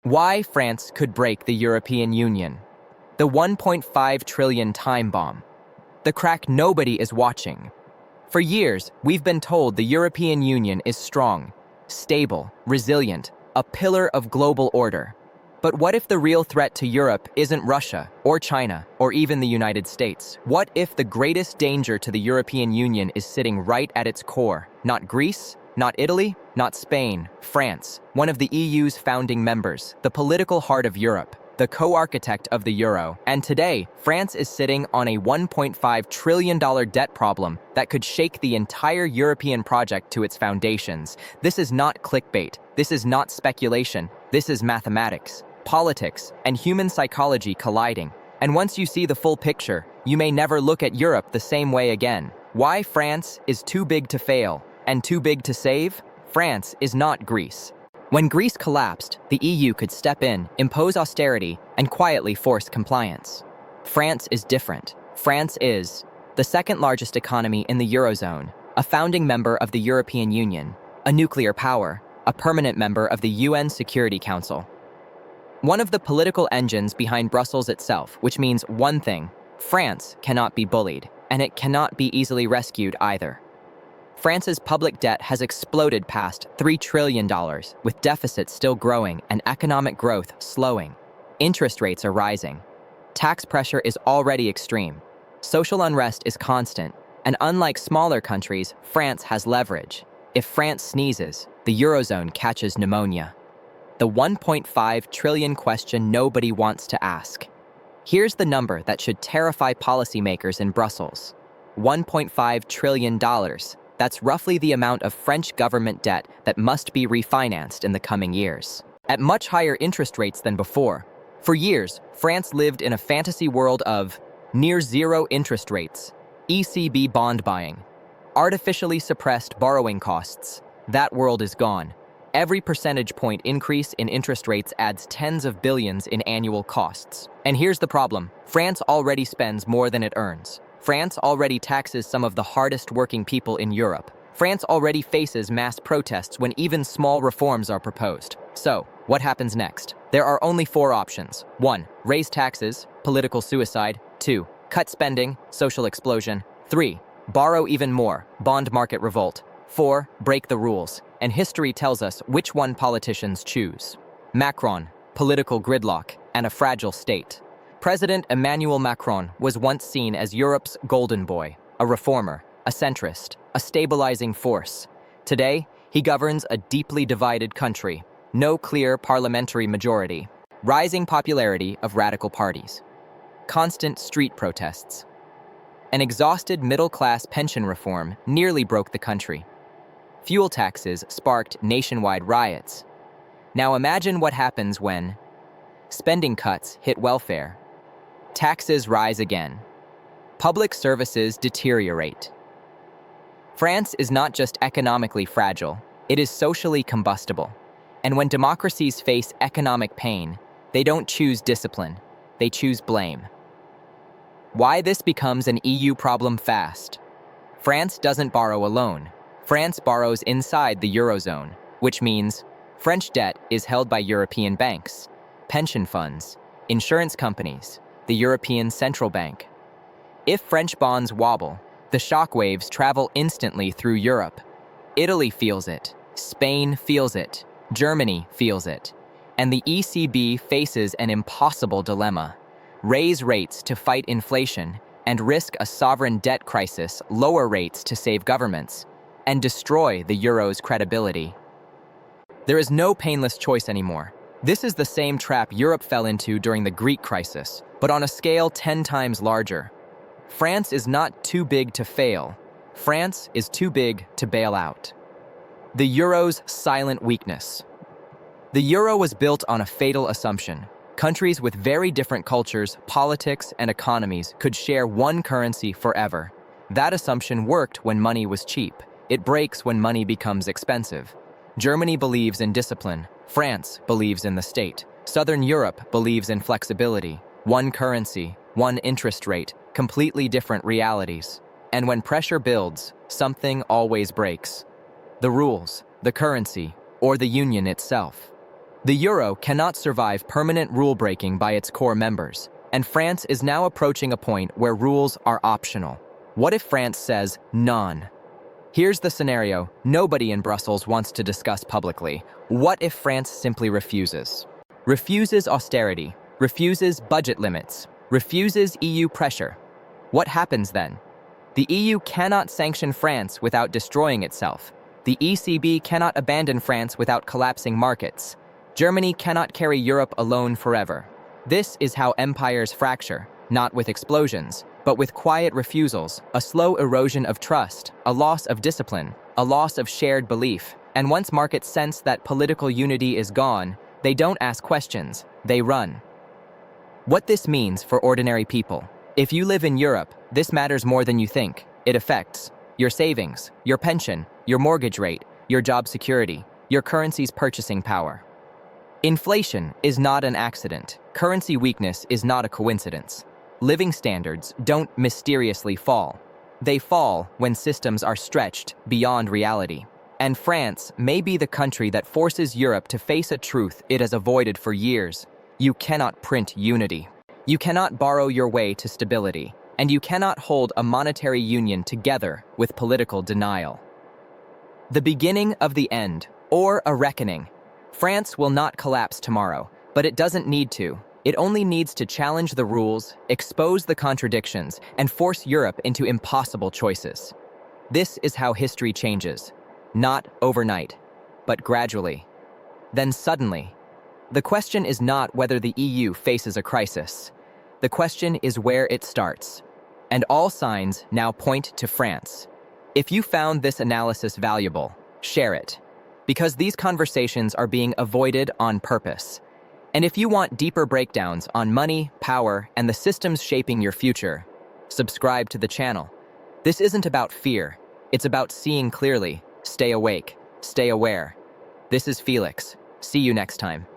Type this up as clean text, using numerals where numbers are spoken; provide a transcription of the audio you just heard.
Why France could break the European Union. The 1.5 trillion time bomb. The crack nobody is watching. For years, we've been told the European Union is strong, stable, resilient, a pillar of global order. But what if the real threat to Europe isn't Russia, or China, or even the United States? What if the greatest danger to the European Union is sitting right at its core? Not Greece, not Italy, not Spain, France, one of the EU's founding members, the political heart of Europe, the co-architect of the euro. And today, France is sitting on a $1.5 trillion debt problem that could shake the entire European project to its foundations. This is not clickbait. This is not speculation. This is mathematics, politics, and human psychology colliding. And once you see the full picture, you may never look at Europe the same way again. Why France is too big to fail and too big to save? France is not Greece. When Greece collapsed, the EU could step in, impose austerity, and quietly force compliance. France is different. France is the second largest economy in the Eurozone, a founding member of the European Union, a nuclear power, a permanent member of the UN Security Council. One of the political engines behind Brussels itself, which means one thing: France cannot be bullied, and it cannot be easily rescued either. France's public debt has exploded past $3 trillion, with deficits still growing and economic growth slowing. Interest rates are rising. Tax pressure is already extreme. Social unrest is constant, and unlike smaller countries, France has leverage. If France sneezes, the Eurozone catches pneumonia. The 1.5 trillion question nobody wants to ask. Here's the number that should terrify policymakers in Brussels. $1.5 trillion. That's roughly the amount of French government debt that must be refinanced in the coming years, at much higher interest rates than before. For years, France lived in a fantasy world of near-zero interest rates, ECB bond buying, artificially suppressed borrowing costs. That world is gone. Every percentage point increase in interest rates adds tens of billions in annual costs. And here's the problem: France already spends more than it earns. France already taxes some of the hardest working people in Europe. France already faces mass protests when even small reforms are proposed. So, what happens next? There are only 4 options. 1. Raise taxes, political suicide. 2. Cut spending, social explosion. 3. Borrow even more, bond market revolt. 4. Break the rules. And history tells us which one politicians choose. Macron, political gridlock, and a fragile state. President Emmanuel Macron was once seen as Europe's golden boy, a reformer, a centrist, a stabilizing force. Today, he governs a deeply divided country, no clear parliamentary majority, rising popularity of radical parties, constant street protests. An exhausted middle-class pension reform nearly broke the country. Fuel taxes sparked nationwide riots. Now imagine what happens when spending cuts hit welfare. Taxes rise again. Public services deteriorate. France is not just economically fragile, it is socially combustible. And when democracies face economic pain, they don't choose discipline, they choose blame. Why this becomes an EU problem fast? France doesn't borrow alone. France borrows inside the Eurozone, which means French debt is held by European banks, pension funds, insurance companies, the European Central Bank. If French bonds wobble, the shockwaves travel instantly through Europe. Italy feels it, Spain feels it, Germany feels it, and the ECB faces an impossible dilemma: raise rates to fight inflation and risk a sovereign debt crisis, lower rates to save governments, and destroy the euro's credibility. There is no painless choice anymore. This is the same trap Europe fell into during the Greek crisis, but on a scale 10 times larger. France is not too big to fail. France is too big to bail out. The euro's silent weakness. The euro was built on a fatal assumption. Countries with very different cultures, politics, and economies could share one currency forever. That assumption worked when money was cheap. It breaks when money becomes expensive. Germany believes in discipline. France believes in the state. Southern Europe believes in flexibility. One currency, one interest rate, completely different realities. And when pressure builds, something always breaks. The rules, the currency, or the union itself. The euro cannot survive permanent rule-breaking by its core members, and France is now approaching a point where rules are optional. What if France says none? Here's the scenario nobody in Brussels wants to discuss publicly. What if France simply refuses? Refuses austerity, refuses budget limits, refuses EU pressure. What happens then? The EU cannot sanction France without destroying itself. The ECB cannot abandon France without collapsing markets. Germany cannot carry Europe alone forever. This is how empires fracture, not with explosions, but with quiet refusals, a slow erosion of trust, a loss of discipline, a loss of shared belief. And once markets sense that political unity is gone, they don't ask questions, they run. What this means for ordinary people. If you live in Europe, this matters more than you think. It affects your savings, your pension, your mortgage rate, your job security, your currency's purchasing power. Inflation is not an accident. Currency weakness is not a coincidence. Living standards don't mysteriously fall. They fall when systems are stretched beyond reality. And France may be the country that forces Europe to face a truth it has avoided for years. You cannot print unity. You cannot borrow your way to stability. And you cannot hold a monetary union together with political denial. The beginning of the end, or a reckoning. France will not collapse tomorrow, but it doesn't need to. It only needs to challenge the rules, expose the contradictions, and force Europe into impossible choices. This is how history changes. Not overnight, but gradually. Then suddenly. The question is not whether the EU faces a crisis. The question is where it starts. And all signs now point to France. If you found this analysis valuable, share it. Because these conversations are being avoided on purpose. And if you want deeper breakdowns on money, power, and the systems shaping your future, subscribe to the channel. This isn't about fear. It's about seeing clearly. Stay awake. Stay aware. This is Felix. See you next time.